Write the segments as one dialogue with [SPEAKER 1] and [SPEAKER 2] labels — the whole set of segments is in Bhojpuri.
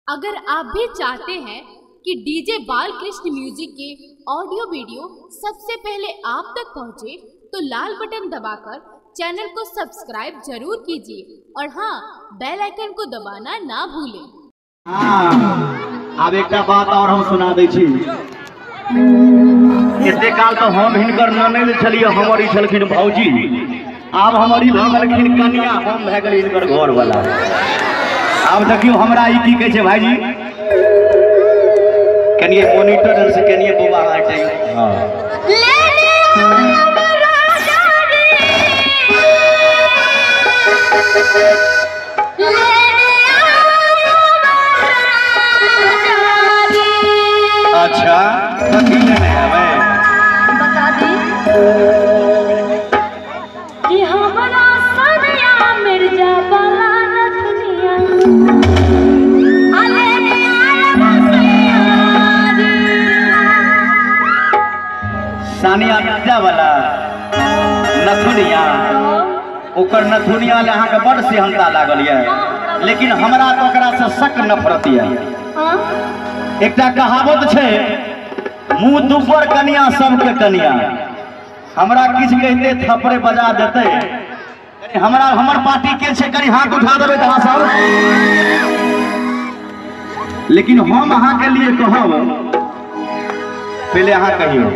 [SPEAKER 1] अगर आप भी चाहते हैं कि डीजे बालकृष्ण म्यूजिक के ऑडियो वीडियो सबसे पहले आप तक पहुंचे, तो लाल बटन दबाकर चैनल को सब्सक्राइब जरूर कीजिए और हाँ, बेल आइकन को दबाना ना भूलें।
[SPEAKER 2] अब एक बात और हम सुना दै छी। एते काल तो हम हिनकर ननद छलिए, हमारी छलखिन भौजी। अब हमारी भगलखिन कन्या, हम भए गेल हिनकर घर वाला। अब देखियो हमरा ई की कहे छै भाईजी, कनिए मॉनिटर से कनिए बुआ हटे। हां अच्छा कथी लेने आवे
[SPEAKER 3] बता दी कि हमरा सनिया मिर्जा वाला रखनिया आले ने आया बसैया
[SPEAKER 2] सानिया मिर्जा वाला नथुनिया, ओकर नथुनिया ले अहाँ के बड़ सेहनता लागल ये, लेकिन हमरा तो ओकरा से शक नफरत ये।
[SPEAKER 3] हां
[SPEAKER 2] एकटा कहावत छै, मुंह दुबर कनिया सबके कनिया। हमरा किछ कहते थपड़े बजा देते, कनी हमरा हमर पार्टी के छै, कनी हाथ उठा देबै त अहाँ सब। लेकिन हम अहाँ के लिए कहब, पहले अहाँ कहियो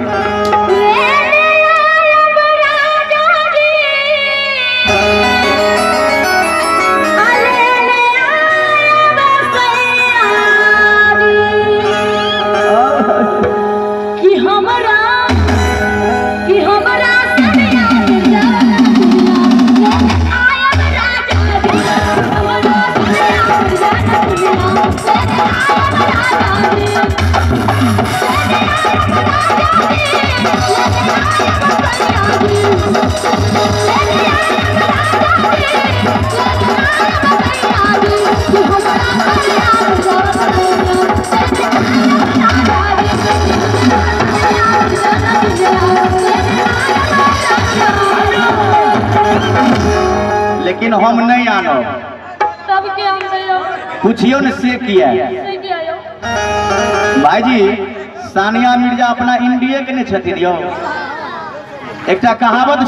[SPEAKER 2] लेकिन हम नहीं आनो।
[SPEAKER 3] तब के हम
[SPEAKER 2] पूछियो न से किया भाईजी। सानिया मिर्जा अपना इंडिया के ने छथिन यो। एकटा कहावत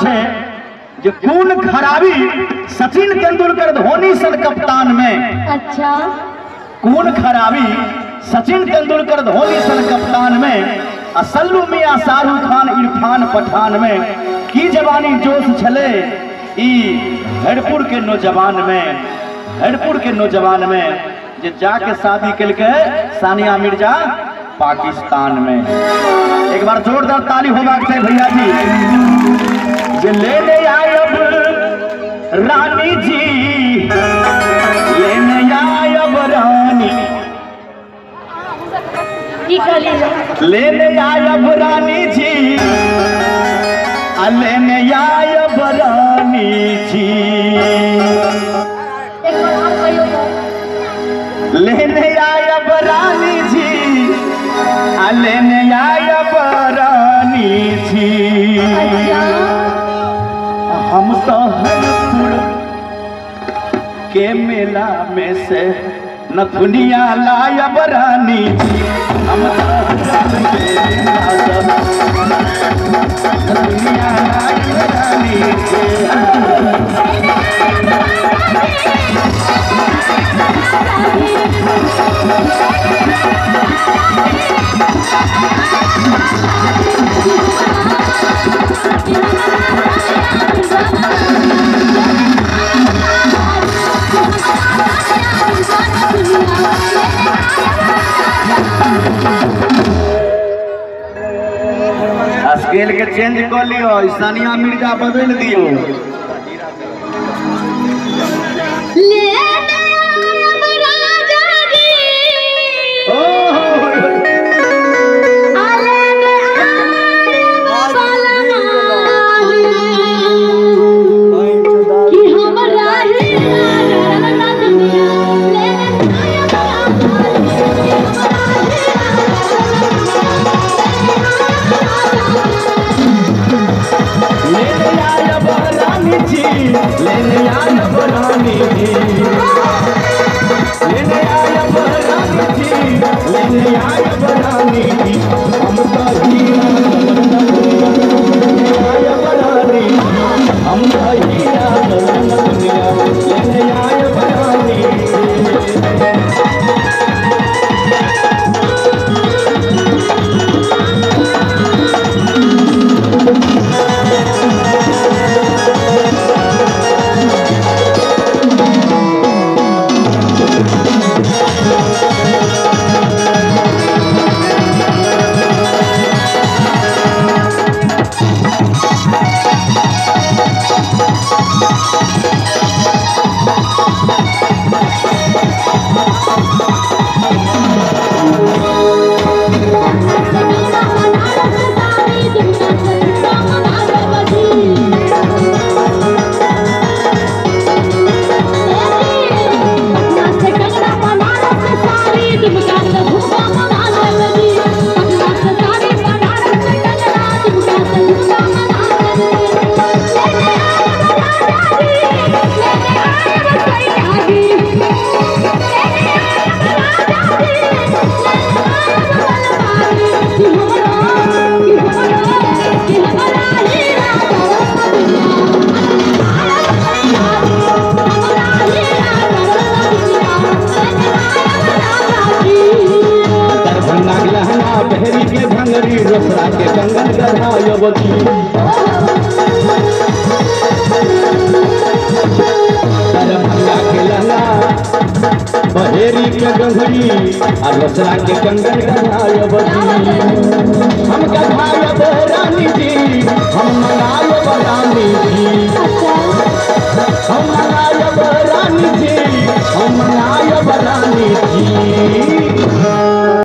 [SPEAKER 2] छै जे कोन खराबी सचिन तेंदुलकर धोनी सन कप्तान में।
[SPEAKER 3] अच्छा
[SPEAKER 2] कोन खराबी सचिन तेंदुलकर धोनी सन कप्तान में, सल्लू मियां शाहरुख खान इरफान पठान में की जवानी जोश छले ई हरपुर के नौजवान में जे जाके शादी कलके सानिया मिर्जा पाकिस्तान में। एक बार जोरदार ताली होबाक चाहिए भैया जी। जे लेने आयब रानी जी, लेने आयब रानी, लेने आयब रानी जी, लेने आयब रानी जी, लेने आयब रानी जी, लेने आयब रानी जी। हम सहरपुर के मेला में से नथुनिया लायब रानी जी, हम नथुनिया लायब रानी स्केल के चेंज कर लियो, सानिया मिर्जा बदल दियो। ले आया रानी लहंगा के लहंगा बहेरी के गंगड़ी और रसना के कंगन गंगायब जी हम गंगायब रानी जी हम मंगायब रानी जी हम मंगायब रानी जी हम मंगायब रानी जी